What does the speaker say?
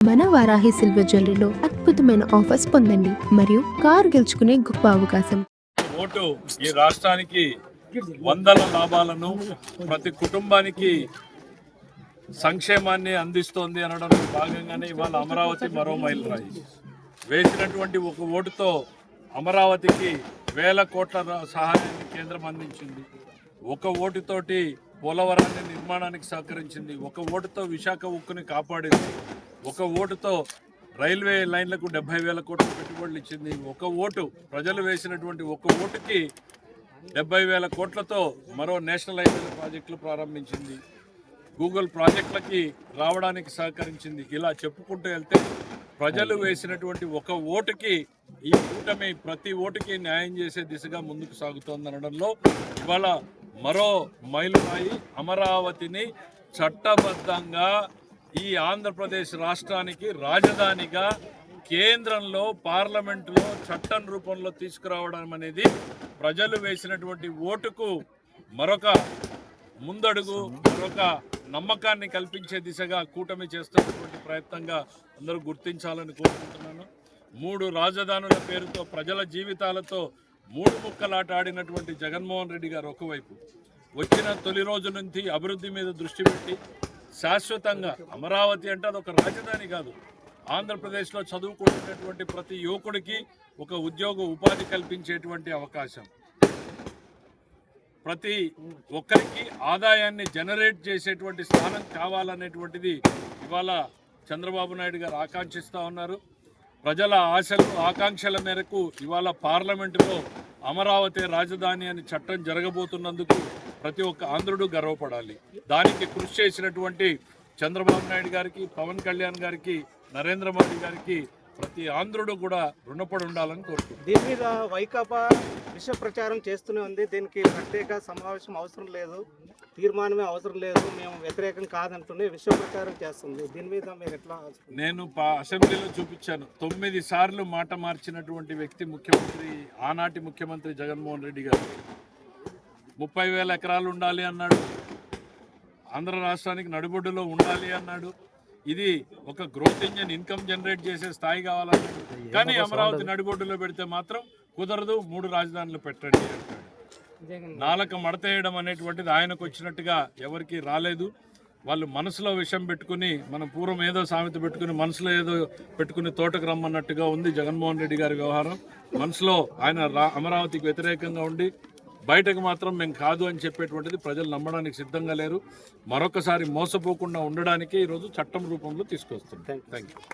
మన వారాహి సిల్వర్ జ్యువెలరీలో అద్భుతమైన ఆఫర్స్ పొందండి మరియు కారు గెలుచుకునే గొప్ప అవకాశం. ఓటు ఈ రాష్ట్రానికి వందల లాభాలను ప్రతి కుటుంబానికి సంక్షేమాన్ని అందిస్తోంది అనడంలో భాగంగానే ఇవాళ అమరావతి మరో మైలురాయి వేసినటువంటి ఒక ఓటుతో అమరావతికి వేల కోట్ల సహాయాన్ని కేంద్రం అందించింది. ఒక ఓటుతోటి పోలవరాన్ని నిర్మాణానికి సహకరించింది. ఒక ఓటుతో విశాఖ ఉక్కుని కాపాడింది. ఒక ఓటుతో రైల్వే లైన్లకు 70,000 కోట్ల పెట్టుబడులు ఇచ్చింది. ఒక ఓటు ప్రజలు వేసినటువంటి ఒక ఓటుకి 70,000 కోట్లతో మరో నేషనల్ హైవే ప్రాజెక్టులు ప్రారంభించింది. గూగుల్ ప్రాజెక్టులకి రావడానికి సహకరించింది. ఇలా చెప్పుకుంటూ వెళ్తే ప్రజలు వేసినటువంటి ఒక ఓటుకి ఈ కూటమి ప్రతి ఓటుకి న్యాయం చేసే దిశగా ముందుకు సాగుతోందనడంలో ఇవాళ మరో మైలురాయి. అమరావతిని చట్టబద్ధంగా ఈ ఆంధ్రప్రదేశ్ రాష్ట్రానికి రాజధానిగా కేంద్రంలో పార్లమెంటులో చట్టం రూపంలో తీసుకురావడం అనేది ప్రజలు వేసినటువంటి ఓటుకు మరొక ముందడుగు, మరొక నమ్మకాన్ని కల్పించే దిశగా కూటమి చేస్తున్నటువంటి ప్రయత్నంగా అందరూ గుర్తించాలని కోరుకుంటున్నాను. 3 రాజధానుల పేరుతో ప్రజల జీవితాలతో 3 ముక్కలాట ఆడినటువంటి జగన్మోహన్ రెడ్డి గారు ఒకవైపు వచ్చిన తొలి రోజు నుంచి అభివృద్ధి మీద దృష్టి పెట్టి శాశ్వతంగా అమరావతి అంటే అదొక రాజధాని కాదు, ఆంధ్రప్రదేశ్లో చదువుకుంటున్నటువంటి ప్రతి యువకుడికి ఒక ఉద్యోగ ఉపాధి కల్పించేటువంటి అవకాశం, ప్రతి ఒక్కరికి ఆదాయాన్ని జనరేట్ చేసేటువంటి స్థానం కావాలనేటువంటిది ఇవాళ చంద్రబాబు నాయుడు గారు ఆకాంక్షిస్తూ ఉన్నారు. ప్రజల ఆశలు ఆకాంక్షల మేరకు ఇవాళ పార్లమెంటులో అమరావతి రాజధాని అని చట్టం జరగబోతున్నందుకు ప్రతి ఒక్క ఆంధ్రుడు గర్వపడాలి. దానికి కృషి చేసినటువంటి చంద్రబాబు నాయుడు గారికి, పవన్ కళ్యాణ్ గారికి, నరేంద్ర మోడీ గారికి ప్రతి ఆంధ్రుడు కూడా రుణపడి ఉండాలని కోరుకుంటున్నాను. దీని మీద వైకాపా విష ప్రచారం చేస్తూనే ఉంది. దీనికి ప్రత్యేక సమావేశం అవసరం లేదు, తీర్మానమే అవసరం లేదు, మేము వ్యతిరేకం కాదంటూనే విష ప్రచారం చేస్తుంది. దీని మీద మీరు ఎట్లా? నేను అసెంబ్లీలో చూపించాను. 9 సార్లు మాట మార్చినటువంటి వ్యక్తి ముఖ్యమంత్రి, ఆనాటి ముఖ్యమంత్రి జగన్మోహన్ రెడ్డి గారు. 30,000 ఎకరాలు ఉండాలి అన్నాడు, ఆంధ్ర రాష్ట్రానికి నడిబొడ్డులో ఉండాలి అన్నాడు. ఇది ఒక గ్రోత్ ఇంజన్, ఇన్కమ్ జనరేట్ చేసే స్థాయి కావాలన్నాడు. కానీ అమరావతి నడిబొడ్డులో పెడితే మాత్రం కుదరదు, 3 రాజధానులు పెట్టండి అంటాడు. నాలుక మడతేయడం అనేటువంటిది ఆయనకు వచ్చినట్టుగా ఎవరికి రాలేదు. వాళ్ళు మనసులో విషం పెట్టుకుని, మనం పూర్వం ఏదో సామెత పెట్టుకుని మనసులో ఏదో పెట్టుకుని తోటకు రమ్మన్నట్టుగా ఉంది జగన్మోహన్ రెడ్డి గారి వ్యవహారం. మనసులో ఆయన అమరావతికి వ్యతిరేకంగా ఉండి బయటకు మాత్రం మేము కాదు అని చెప్పేటువంటిది ప్రజలు నమ్మడానికి సిద్ధంగా లేరు. మరొకసారి మోసపోకుండా ఉండడానికి ఈరోజు చట్టం రూపంలో తీసుకొస్తుంది. Thank you.